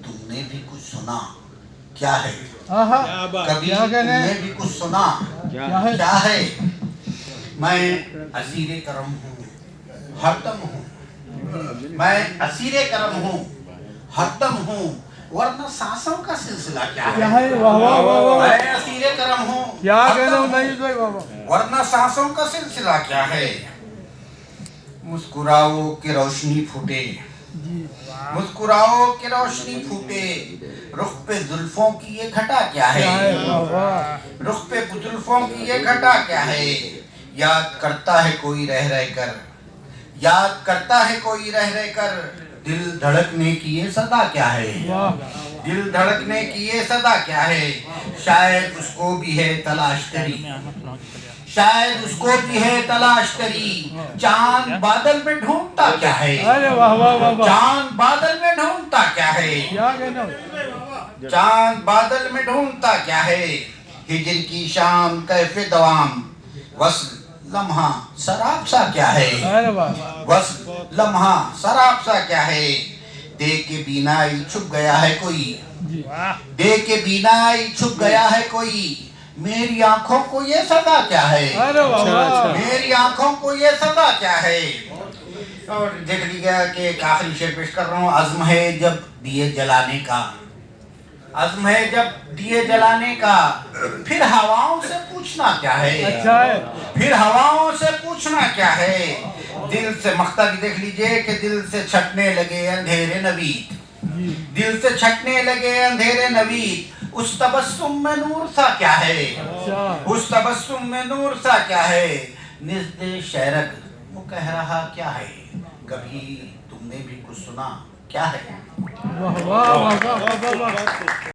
तुमने भी कुछ सुना क्या है? कभी क्या कहने? तुमने भी कुछ सुना क्या है? मैं असीरे करम हूँ, हरदम हूँ। मैं असीरे करम हूँ, हरदम हूँ, वरना सांसों का सिलसिला क्या है? वाह वाह वाह वाह, मैं असीरे करम हूँ, क्या हरदम कहना हूँ, नहीं भाई बाबा। वरना सांसों का सिलसिला क्या है? मुस्कुराओ कि रोशनी फूटे, मुस्कुराओ कि रोशनी फूटे, रुख पे जुल्फों की ये घटा क्या है? वाह वाह, रुख पे जुल्फों की ये घटा क्या है? याद करता है कोई रह रह कर, याद करता है कोई रह रह कर, दिल धड़कने की ये सदा क्या है? दिल धड़कने की ये सदा क्या है? शायद उसको भी है तलाश करी, शायद उसको भी है तलाश करी, चांद बादल में ढूंढता क्या है? अरे वाह वाह वाह वाह, चांद बादल में ढूंढता क्या है? क्या कहना? चांद बादल में ढूंढता क्या है? हिजर की शाम कैफे दवाम, बस लम्हा शराब सा क्या है? अरे वाह, बस लम्हा शराब सा क्या है? देख के बीनाई छुप गया है कोई, देख के बीनाई छुप गया है कोई, मेरी आंखों को ये सदा क्या है? अरे वाह वाह, मेरी आंखों को ये सदा क्या है? और देख लीजिएगा कि एक आखिरी शेर पेश कर रहा हूँ। अज़्म है जब दिए जलाने का, अज़्म है जब दिए जलाने का, फिर हवाओं से पूछना क्या है? अच्छा है। फिर हवाओं से पूछना क्या है? दिल से मख्ता भी देख लीजिए कि दिल से छटने लगे अंधेरे नवीद, दिल से छटने लगे अंधेरे नवीद, उस तबस्सुम में नूर सा क्या है? उस तबस्सुम में नूर सा क्या है? निज़्दे शहरक वो कह रहा क्या है? कभी तुमने भी कुछ सुना क्या है? वाह वाह वाह वाह वाह।